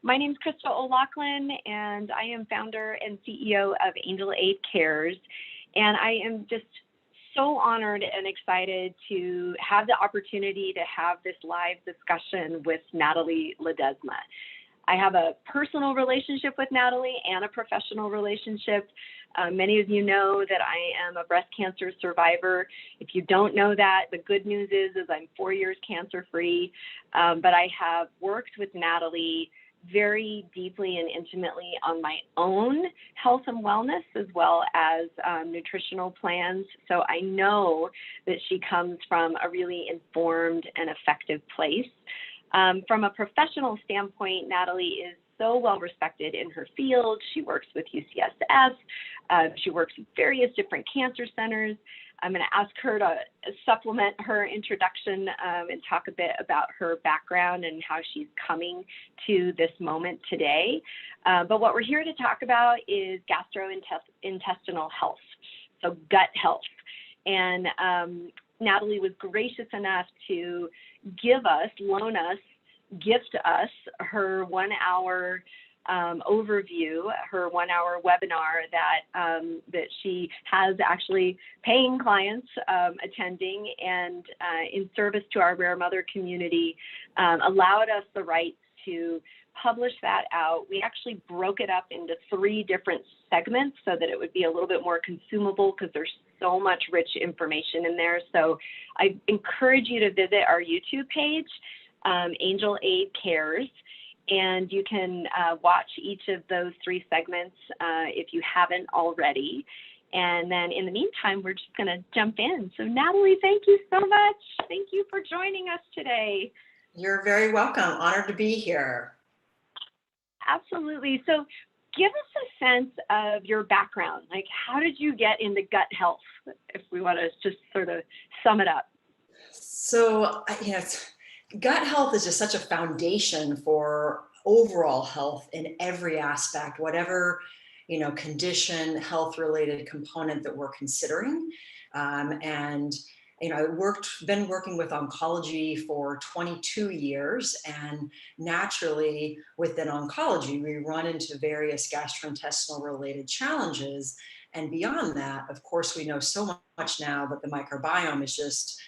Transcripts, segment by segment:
My name is Crystal O'Loughlin, and I am founder and CEO of Angel Aid Cares. And I am just so honored and excited to have the opportunity to have this live discussion with Natalie Ledesma. I have a personal relationship with Natalie and a professional relationship. Many of you know that I am a breast cancer survivor. If you don't know that, the good news is I'm 4 years cancer-free, but I have worked with Natalie very deeply and intimately on my own health and wellness, as well as nutritional plans. So I know that she comes from a really informed and effective place. From a professional standpoint, Natalie is so well respected in her field. She works with UCSF. She works with various different cancer centers. I'm going to ask her to supplement her introduction and talk a bit about her background and how she's coming to this moment today. But what we're here to talk about is gastrointestinal health, so gut health. And Natalie was gracious enough to gift us her 1 hour overview, her 1 hour webinar that she has actually paying clients attending, and in service to our Rare Mother community, allowed us the rights to publish that out. We actually broke it up into 3 different segments so that it would be a little bit more consumable, because there's so much rich information in there. So I encourage you to visit our YouTube page, Angel Aid Cares, and you can watch each of those 3 segments if you haven't already. And then in the meantime, we're just going to jump in. So Natalie, thank you so much. Thank you for joining us today. You're very welcome. Honored to be here. Absolutely. So give us a sense of your background. Like, how did you get into gut health, if we want to just sort of sum it up? So, gut health is just such a foundation for overall health in every aspect, whatever, condition, health-related component that we're considering. Been working with oncology for 22 years, and naturally within oncology, we run into various gastrointestinal related challenges. And beyond that, of course, we know so much now that the microbiome is just,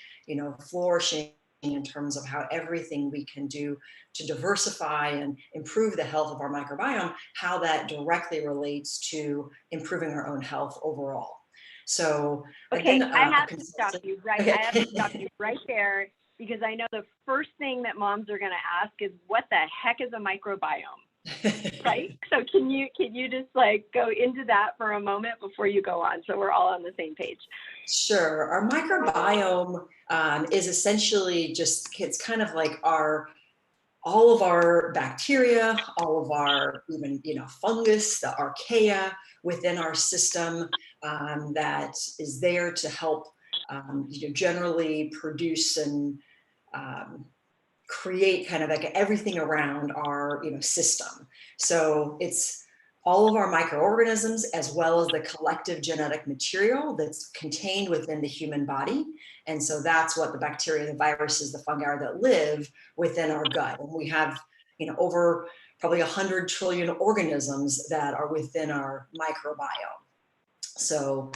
flourishing in terms of how everything we can do to diversify and improve the health of our microbiome, how that directly relates to improving our own health overall. So okay, I have to stop you right. I have to stop you right there, because I know the first thing that moms are going to ask is, what the heck is a microbiome? Right? So can you just go into that for a moment before you go on, so we're all on the same page? Sure. Our microbiome is essentially it's kind of like all of our bacteria, all of our even fungus, the archaea within our system that is there to help generally produce and create kind of like everything around our system. So it's all of our microorganisms, as well as the collective genetic material that's contained within the human body. And so that's what the bacteria, the viruses, the fungi are that live within our gut. And we have, over probably 100 trillion organisms that are within our microbiome. So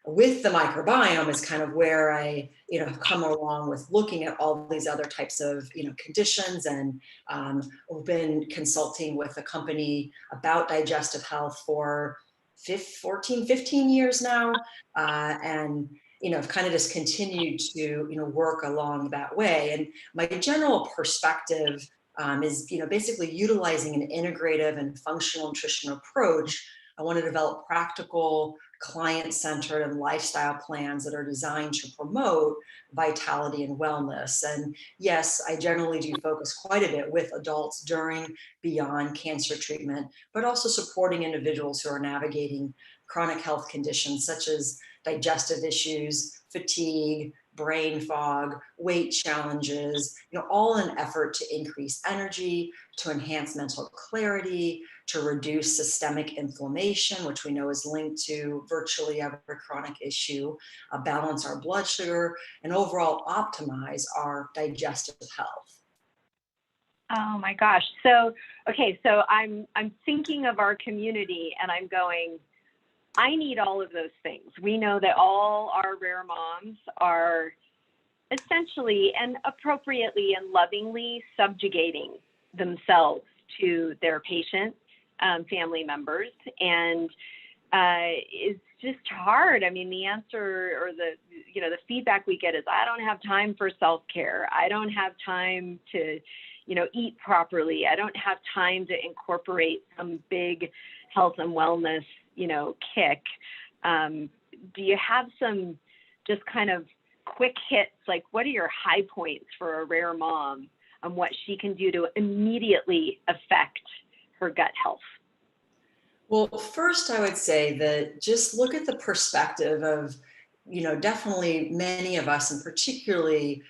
with the microbiome is kind of where I, have come along with looking at all these other types of, conditions, and we've been consulting with a company about digestive health for 15 years now, and I've kind of just continued to, work along that way. And my general perspective is, basically utilizing an integrative and functional nutrition approach. I want to develop practical, client-centered and lifestyle plans that are designed to promote vitality and wellness. And yes, I generally do focus quite a bit with adults during, beyond cancer treatment, but also supporting individuals who are navigating chronic health conditions such as digestive issues, fatigue, brain fog, weight challenges, all in an effort to increase energy, to enhance mental clarity, to reduce systemic inflammation, which we know is linked to virtually every chronic issue, balance our blood sugar, and overall optimize our digestive health. Oh my gosh. So, okay, so I'm thinking of our community and I'm going, I need all of those things. We know that all our rare moms are essentially and appropriately and lovingly subjugating themselves to their patients, family members, and it's just hard. I mean, the answer or the feedback we get is, I don't have time for self-care. I don't have time to, eat properly. I don't have time to incorporate some big health and wellness, kick. Do you have some just kind of quick hits? Like, what are your high points for a rare mom on what she can do to immediately affect her gut health? Well, first, I would say that just look at the perspective of, definitely many of us, and particularly,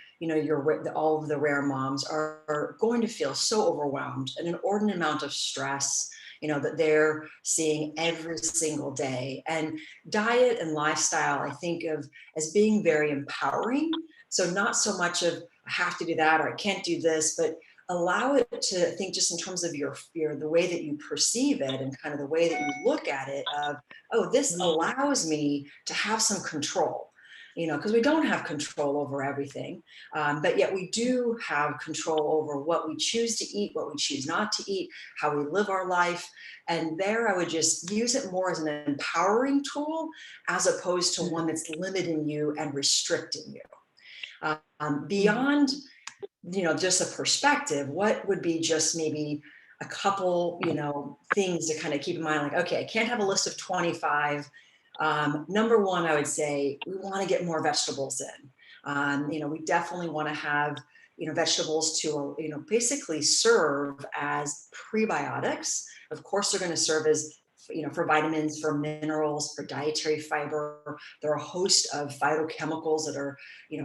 all of the rare moms are going to feel so overwhelmed, and an inordinate amount of stress, that they're seeing every single day. And diet and lifestyle, I think of as being very empowering. So not so much of I have to do that or I can't do this, but allow it to think just in terms of your the way that you perceive it and kind of the way that you look at it of, oh, this allows me to have some control, because we don't have control over everything, but yet we do have control over what we choose to eat, what we choose not to eat, how we live our life. And there I would just use it more as an empowering tool as opposed to one that's limiting you and restricting you. Beyond just a perspective, what would be just maybe a couple, things to kind of keep in mind, like, okay, I can't have a list of 25. Number one, I would say we want to get more vegetables in. We definitely want to have, vegetables to, basically serve as prebiotics. Of course, they're going to serve as, for vitamins, for minerals, for dietary fiber. There are a host of phytochemicals that are,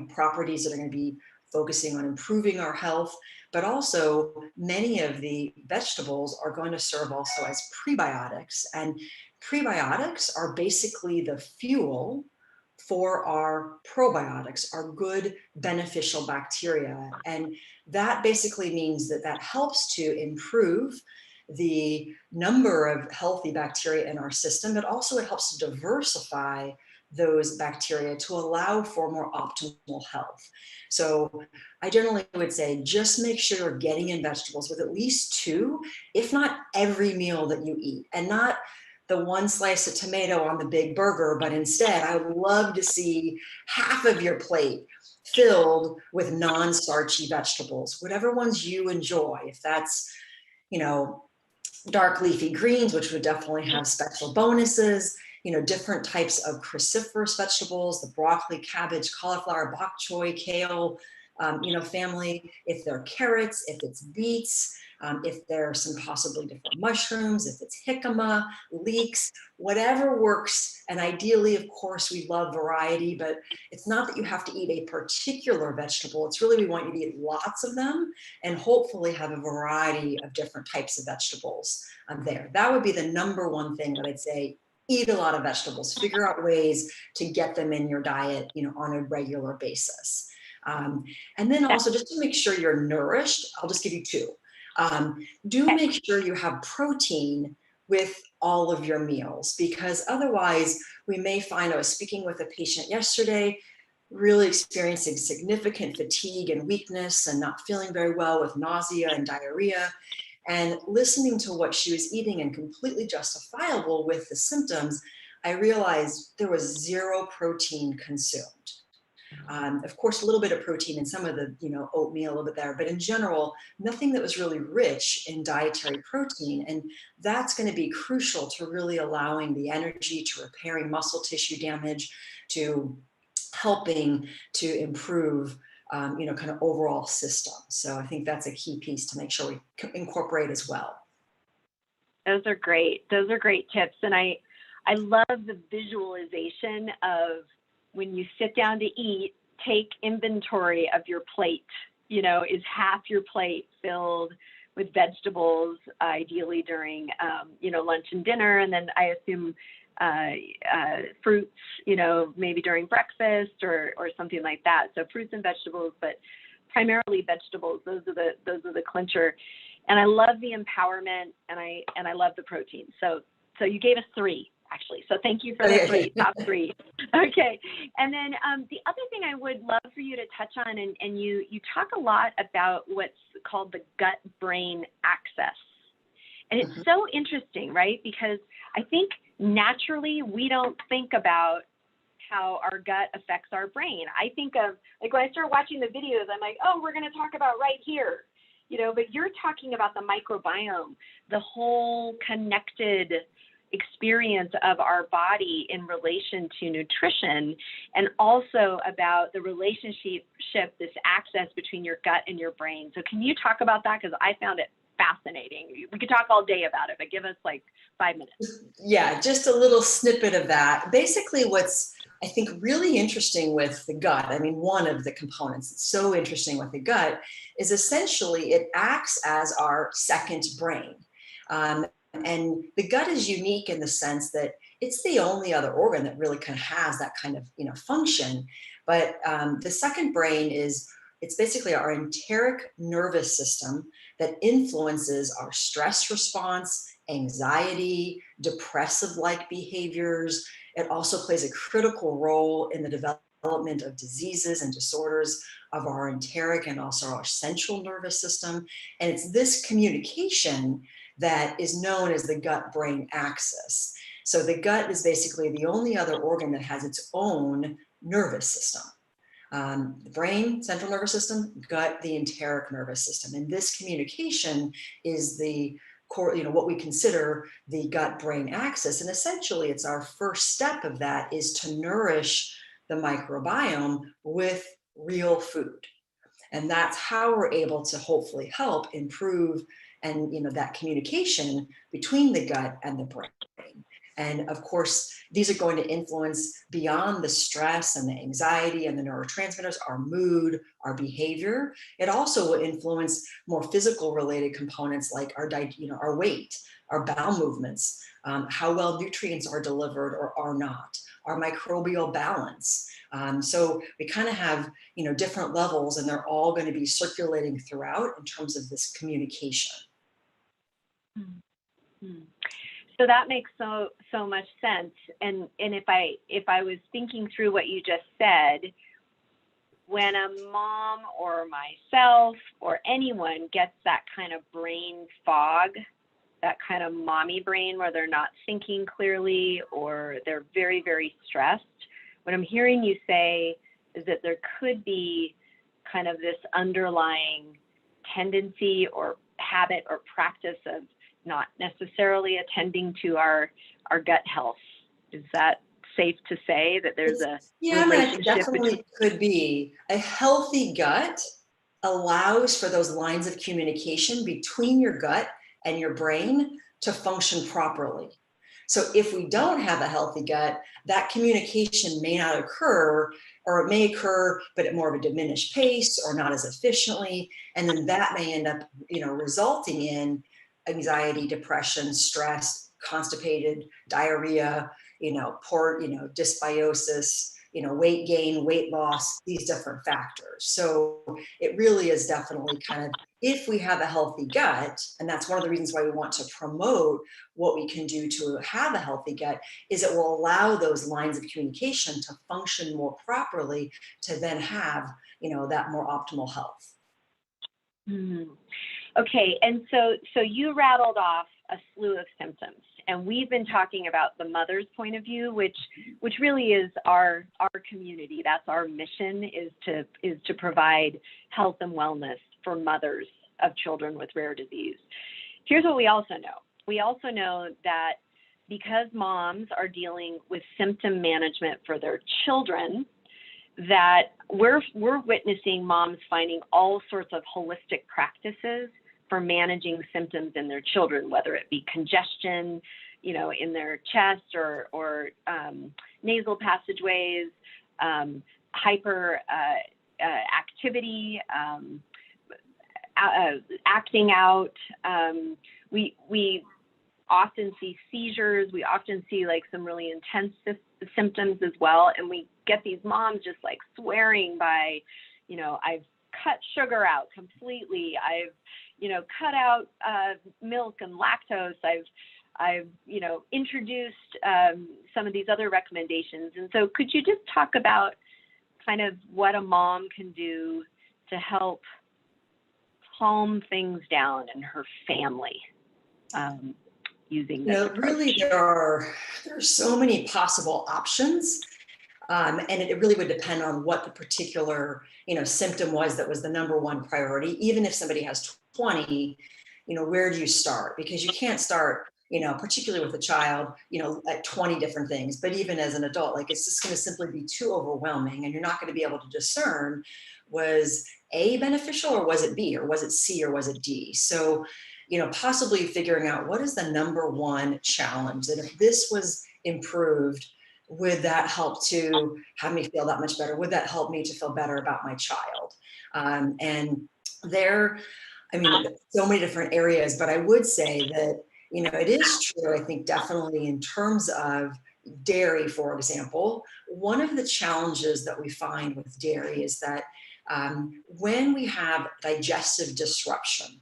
properties that are going to be focusing on improving our health, but also many of the vegetables are going to serve also as prebiotics. And prebiotics are basically the fuel for our probiotics, our good beneficial bacteria. And that basically means that helps to improve the number of healthy bacteria in our system, but also it helps to diversify those bacteria to allow for more optimal health. So I generally would say just make sure you're getting in vegetables with at least two, if not every meal that you eat, and not the one slice of tomato on the big burger, but instead I would love to see half of your plate filled with non-starchy vegetables, whatever ones you enjoy. If that's, dark leafy greens, which would definitely have special bonuses, different types of cruciferous vegetables, the broccoli, cabbage, cauliflower, bok choy, kale, family, if they're carrots, if it's beets, if there are some possibly different mushrooms, if it's jicama, leeks, whatever works. And ideally, of course, we love variety, but it's not that you have to eat a particular vegetable. It's really, we want you to eat lots of them and hopefully have a variety of different types of vegetables there. That would be the number one thing that I'd say. Eat a lot of vegetables, figure out ways to get them in your diet, on a regular basis. And then also just to make sure you're nourished, I'll just give you two. Do make sure you have protein with all of your meals, because otherwise we may find, I was speaking with a patient yesterday, really experiencing significant fatigue and weakness and not feeling very well with nausea and diarrhea. And listening to what she was eating and completely justifiable with the symptoms, I realized there was zero protein consumed. Of course, a little bit of protein in some of the, oatmeal, a little bit there, but in general, nothing that was really rich in dietary protein. And that's going to be crucial to really allowing the energy, to repairing muscle tissue damage, to helping to improve kind of overall system. So I think that's a key piece to make sure we incorporate as well. Those are great. Those are great tips. And I love the visualization of when you sit down to eat, take inventory of your plate. Is half your plate filled with vegetables, ideally during, lunch and dinner, and then I assume fruits, maybe during breakfast or something like that. So fruits and vegetables, but primarily vegetables. Those are the clincher. And I love the empowerment, and I love the protein. So you gave us 3, actually. So thank you for the 3, top 3. Okay. And then the other thing I would love for you to touch on, and you talk a lot about what's called the gut-brain axis. And it's so interesting, right? Because I think naturally we don't think about how our gut affects our brain. I think of, like, when I start watching the videos, I'm like, oh, we're going to talk about right here, but you're talking about the microbiome, the whole connected experience of our body in relation to nutrition, and also about the relationship, this access between your gut and your brain. So can you talk about that? Because I found it fascinating. We could talk all day about it, but give us like 5 minutes. Yeah, just a little snippet of that. Basically, what's I think really interesting with the gut, I mean, one of the components that's so interesting with the gut is essentially it acts as our second brain. And the gut is unique in the sense that it's the only other organ that really kind of has that kind of function. But the second brain it's basically our enteric nervous system that influences our stress response, anxiety, depressive-like behaviors. It also plays a critical role in the development of diseases and disorders of our enteric and also our central nervous system. And it's this communication that is known as the gut-brain axis. So the gut is basically the only other organ that has its own nervous system. The brain, central nervous system, gut, the enteric nervous system. And this communication is the core, what we consider the gut-brain axis. And essentially it's our first step of that is to nourish the microbiome with real food. And that's how we're able to hopefully help improve and that communication between the gut and the brain. And of course, these are going to influence beyond the stress and the anxiety and the neurotransmitters, our mood, our behavior. It also will influence more physical related components like our weight, our bowel movements, how well nutrients are delivered or are not, our microbial balance. So we kind of have, different levels, and they're all going to be circulating throughout in terms of this communication. Mm-hmm. So that makes so much sense. And if I was thinking through what you just said, when a mom or myself or anyone gets that kind of brain fog, that kind of mommy brain where they're not thinking clearly or they're very, very stressed, what I'm hearing you say is that there could be kind of this underlying tendency or habit or practice of not necessarily attending to our gut health. Is that safe to say that there's a relationship? It definitely could be. A healthy gut allows for those lines of communication between your gut and your brain to function properly. So if we don't have a healthy gut, that communication may not occur, or it may occur, but at more of a diminished pace or not as efficiently. And then that may end up, resulting in anxiety, depression, stress, constipated, diarrhea, poor, dysbiosis, weight gain, weight loss, these different factors. So it really is definitely kind of, if we have a healthy gut, and that's one of the reasons why we want to promote what we can do to have a healthy gut, is it will allow those lines of communication to function more properly to then have, that more optimal health. Mm-hmm. Okay, and so you rattled off a slew of symptoms, and we've been talking about the mother's point of view, which really is our community. That's our mission, is to provide health and wellness for mothers of children with rare disease. Here's what we also know. We also know that because moms are dealing with symptom management for their children, that we're witnessing moms finding all sorts of holistic practices for managing symptoms in their children, whether it be congestion, in their chest or nasal passageways, hyper activity, acting out. We often see seizures. We often see like some really intense symptoms as well. And we get these moms just like swearing by, I've cut sugar out completely. I've, cut out milk and lactose. I've introduced some of these other recommendations. And so could you just talk about kind of what a mom can do to help calm things down in her family using this approach? Really there are so many possible options. And it really would depend on what the particular, symptom was that was the number one priority. Even if somebody has 20, where do you start? Because you can't start, particularly with a child, at 20 different things. But even as an adult, like, it's just going to simply be too overwhelming, and you're not going to be able to discern, was A beneficial, or was it B, or was it C, or was it D? So, possibly figuring out what is the number one challenge, that if this was improved, would that help to have me feel that much better? Would that help me to feel better about my child? And there, so many different areas, but I would say that, it is true, I think, definitely in terms of dairy, for example. One of the challenges that we find with dairy is that when we have digestive disruption,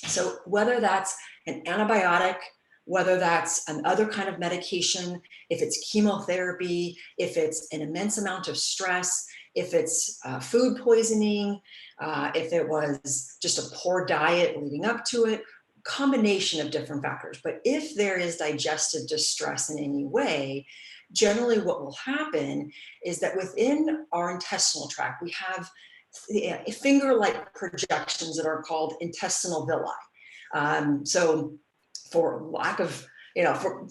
so whether that's an antibiotic, whether that's another kind of medication, if it's chemotherapy, if it's an immense amount of stress, if it's food poisoning, if it was just a poor diet leading up to it, combination of different factors. But if there is digestive distress in any way, generally what will happen is that within our intestinal tract, we have finger-like projections that are called intestinal villi. So for lack of,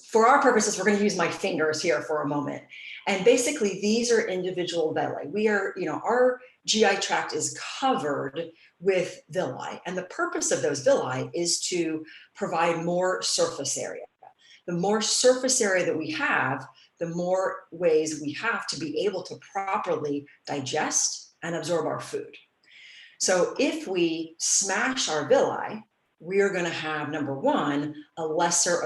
for our purposes, we're going to use my fingers here for a moment. And basically, these are individual villi. We are, our GI tract is covered with villi. And the purpose of those villi is to provide more surface area. The more surface area that we have, the more ways we have to be able to properly digest and absorb our food. So if we smash our villi, we are going to have, number one, a lesser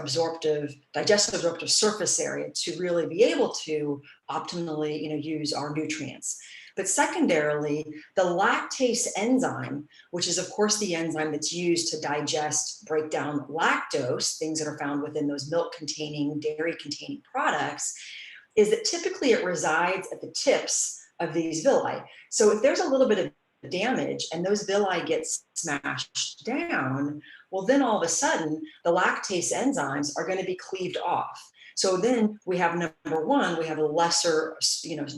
digestive absorptive surface area to really be able to optimally, use our nutrients. But secondarily, the lactase enzyme, which is of course the enzyme that's used to break down lactose, things that are found within those milk-containing, dairy-containing products, is that typically it resides at the tips of these villi. So if there's a little bit of damage and those villi get smashed down, well, then all of a sudden the lactase enzymes are going to be cleaved off. So then we have, number one, we have a lesser,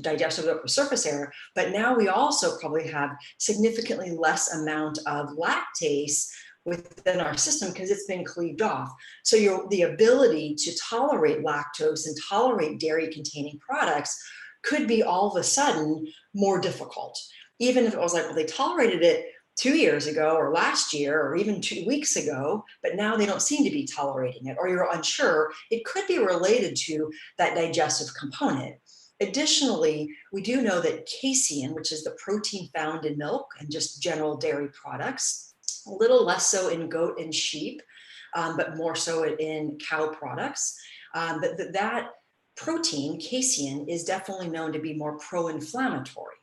digestive surface area, but now we also probably have significantly less amount of lactase within our system because it's been cleaved off. So the ability to tolerate lactose and tolerate dairy-containing products could be all of a sudden more difficult. Even if it was like, well, they tolerated it 2 years ago or last year or even 2 weeks ago, but now they don't seem to be tolerating it, or you're unsure, it could be related to that digestive component. Additionally, we do know that casein, which is the protein found in milk and just general dairy products, a little less so in goat and sheep, but more so in cow products, that protein, casein, is definitely known to be more pro-inflammatory.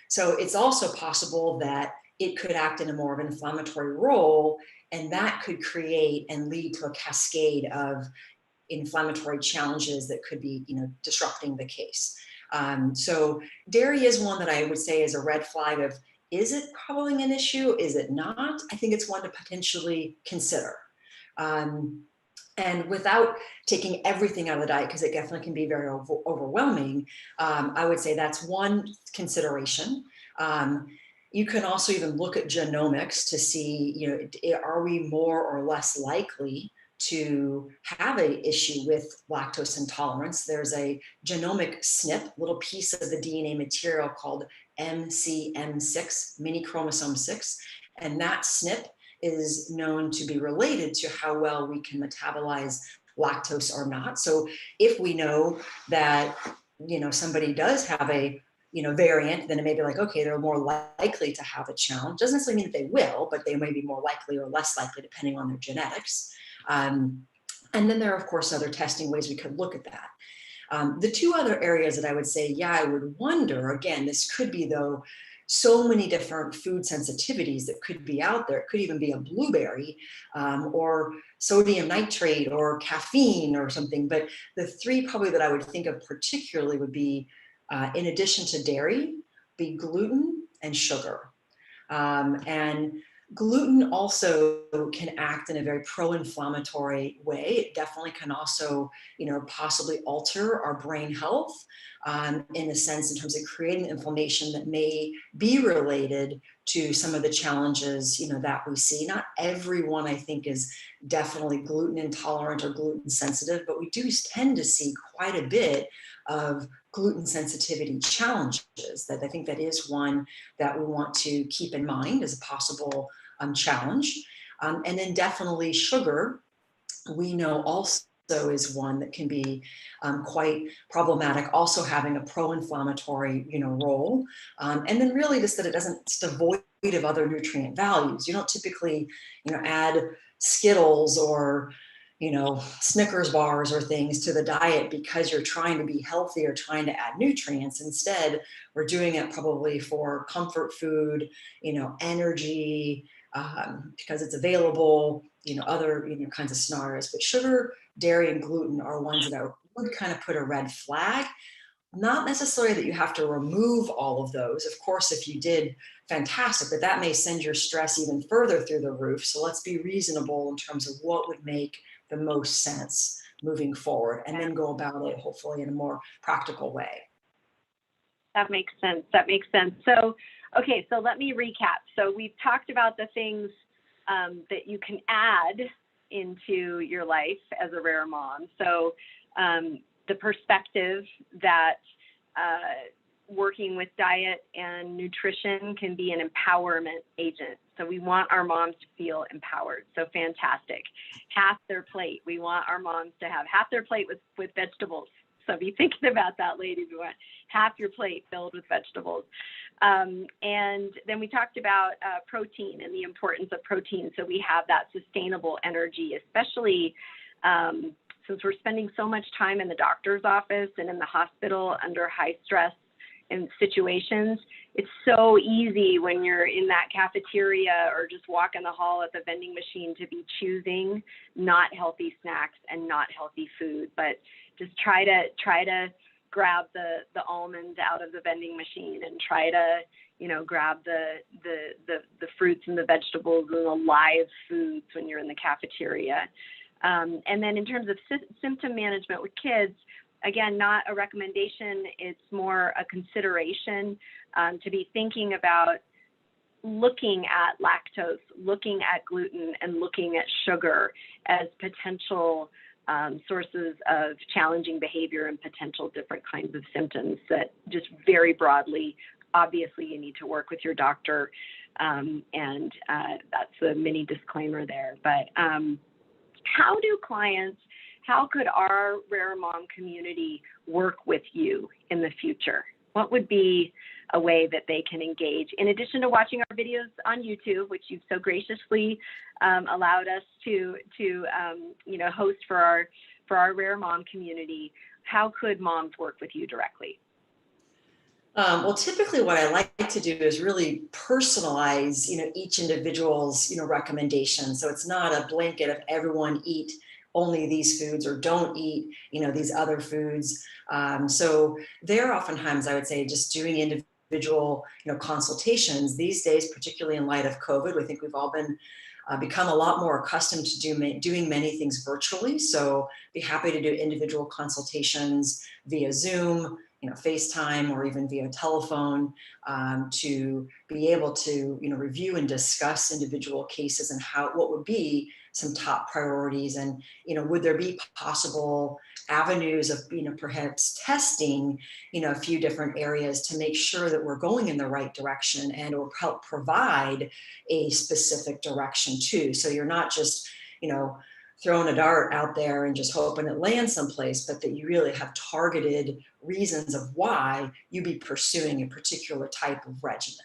So it's also possible that it could act in a more of an inflammatory role, and that could create and lead to a cascade of inflammatory challenges that could be, disrupting the case. So dairy is one that I would say is a red flag of, is it causing an issue? Is it not? I think it's one to potentially consider. And without taking everything out of the diet, because it definitely can be very overwhelming, I would say that's one consideration. You can also even look at genomics to see, are we more or less likely to have an issue with lactose intolerance? There's a genomic SNP, little piece of the DNA material called MCM6, mini chromosome 6, and that SNP is known to be related to how well we can metabolize lactose or not. So if we know that, somebody does have a, variant, then it may be like, okay, they're more likely to have a challenge. Doesn't necessarily mean that they will, but they may be more likely or less likely depending on their genetics. And then there are, of course, other testing ways we could look at that. The two other areas that I would say, I would wonder, again, this could be though, so many different food sensitivities that could be out there. It could even be a blueberry, or sodium nitrate or caffeine or something. But the three probably that I would think of particularly would be, in addition to dairy, be gluten and sugar. And gluten also can act in a very pro-inflammatory way. It definitely can also, possibly alter our brain health, in a sense, in terms of creating inflammation that may be related to some of the challenges, that we see. Not everyone, I think, is definitely gluten intolerant or gluten sensitive, but we do tend to see quite a bit of gluten sensitivity challenges. That I think that is one that we want to keep in mind as a possible challenge. And then definitely sugar, we know also is one that can be quite problematic, also having a pro-inflammatory, role. And then really just that it's devoid of other nutrient values. You don't typically, add Skittles or Snickers bars or things to the diet because you're trying to be healthy or trying to add nutrients. Instead, we're doing it probably for comfort food, energy, because it's available, other kinds of scenarios. But sugar, dairy, and gluten are ones that I would kind of put a red flag. Not necessarily that you have to remove all of those. Of course, if you did, fantastic, but that may send your stress even further through the roof. So let's be reasonable in terms of what would make the most sense moving forward, and then go about it hopefully in a more practical way. That makes sense. That makes sense. So, okay, so let me recap. So we've talked about the things that you can add into your life as a rare mom. So the perspective that working with diet and nutrition can be an empowerment agent. So we want our moms to feel empowered. So fantastic. Half their plate. We want our moms to have half their plate with vegetables. So be thinking about that, ladies. We want half your plate filled with vegetables. And then we talked about protein and the importance of protein. So we have that sustainable energy, especially since we're spending so much time in the doctor's office and in the hospital under high stress and situations. It's so easy when you're in that cafeteria or just walk in the hall at the vending machine to be choosing not healthy snacks and not healthy food, but just try to grab the almonds out of the vending machine and try to, grab the fruits and the vegetables and the live foods when you're in the cafeteria. And then in terms of symptom management with kids, again, not a recommendation, it's more a consideration to be thinking about looking at lactose, looking at gluten, and looking at sugar as potential sources of challenging behavior and potential different kinds of symptoms that just very broadly, obviously you need to work with your doctor, and that's a mini disclaimer there. But how could our Rare Mom community work with you in the future? What would be a way that they can engage? In addition to watching our videos on YouTube, which you've so graciously allowed us to host for our Rare Mom community, how could moms work with you directly? Well, typically what I like to do is really personalize, each individual's, recommendation. So it's not a blanket of everyone eat only these foods or don't eat, these other foods. So there oftentimes I would say just doing individual, consultations these days, particularly in light of COVID. I think we've all been become a lot more accustomed to doing many things virtually. So be happy to do individual consultations via Zoom, FaceTime, or even via telephone, to be able to, review and discuss individual cases and what would be some top priorities, and, would there be possible avenues of, perhaps testing, a few different areas to make sure that we're going in the right direction and or help provide a specific direction too. So you're not just, throwing a dart out there and just hoping it lands someplace, but that you really have targeted reasons of why you be pursuing a particular type of regimen.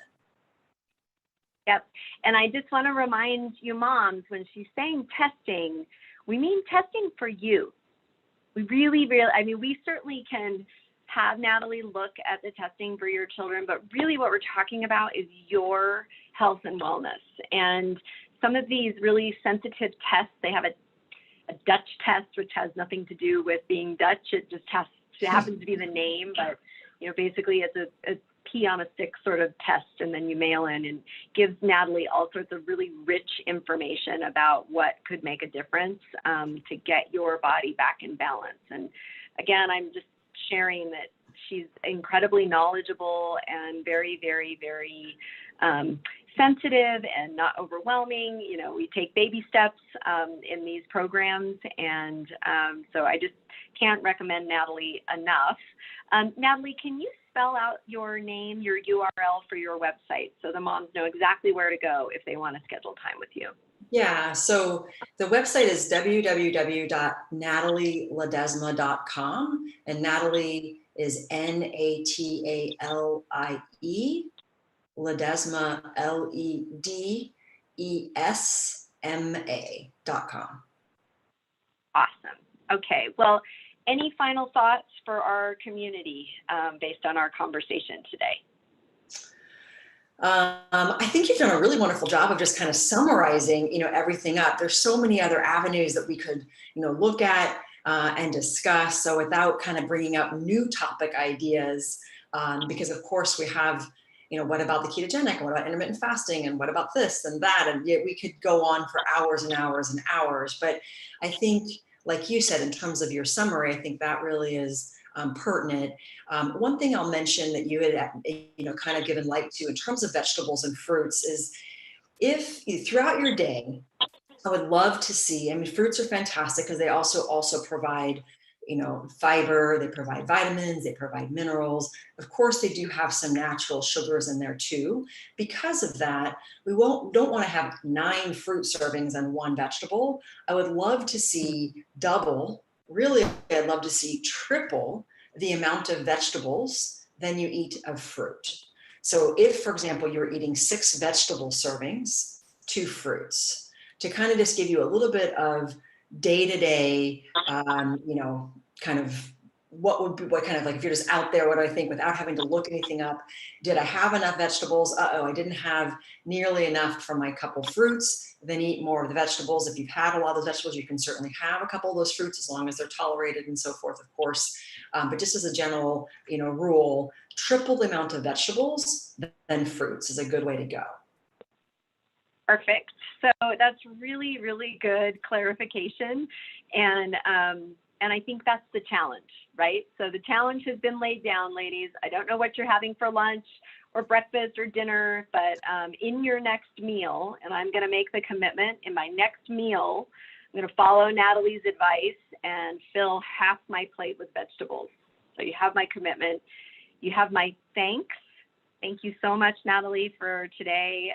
Yep. And I just want to remind you moms, when she's saying testing, we mean testing for you. We really, we certainly can have Natalie look at the testing for your children, but really what we're talking about is your health and wellness. And some of these really sensitive tests, they have a Dutch test, which has nothing to do with being Dutch. It just happens to be the name, but basically it's a pea on a stick sort of test, and then you mail in, and gives Natalie all sorts of really rich information about what could make a difference to get your body back in balance. And again, I'm just sharing that she's incredibly knowledgeable and very, very, very sensitive and not overwhelming. We take baby steps in these programs, and so I just can't recommend Natalie enough. Natalie, can you spell out your name, your URL for your website, so the moms know exactly where to go if they want to schedule time with you? Yeah, so the website is www.natalieledesma.com, and Natalie is Natalie, Ledesma, LEDESMA.com. Awesome. Okay. Well, any final thoughts for our community based on our conversation today? I think you've done a really wonderful job of just kind of summarizing, everything up. There's so many other avenues that we could, look at and discuss. So without kind of bringing up new topic ideas, because of course we have, what about the ketogenic, and what about intermittent fasting, and what about this and that, and yet we could go on for hours and hours and hours. But I think, like you said, in terms of your summary, I think that really is pertinent. One thing I'll mention that you had, kind of given light to in terms of vegetables and fruits is, if throughout your day, I would love to see, fruits are fantastic because they also provide, fiber, they provide vitamins, they provide minerals. Of course, they do have some natural sugars in there too. Because of that, we don't want to have 9 fruit servings and 1 vegetable. I would love to see double, really, I'd love to see triple the amount of vegetables than you eat of fruit. So if, for example, you're eating 6 vegetable servings, 2 fruits, to kind of just give you a little bit of day-to-day, kind of what kind of like, if you're just out there, what do I think without having to look anything up? Did I have enough vegetables? I didn't have nearly enough for my couple fruits. Then eat more of the vegetables. If you've had a lot of those vegetables, you can certainly have a couple of those fruits as long as they're tolerated and so forth, of course. But just as a general, rule, triple the amount of vegetables than fruits is a good way to go. Perfect. So that's really, really good clarification. And I think that's the challenge, right? So the challenge has been laid down, ladies. I don't know what you're having for lunch or breakfast or dinner, but in your next meal, and I'm going to make the commitment, in my next meal, I'm going to follow Natalie's advice and fill half my plate with vegetables. So you have my commitment. You have my thanks. Thank you so much, Natalie, for today.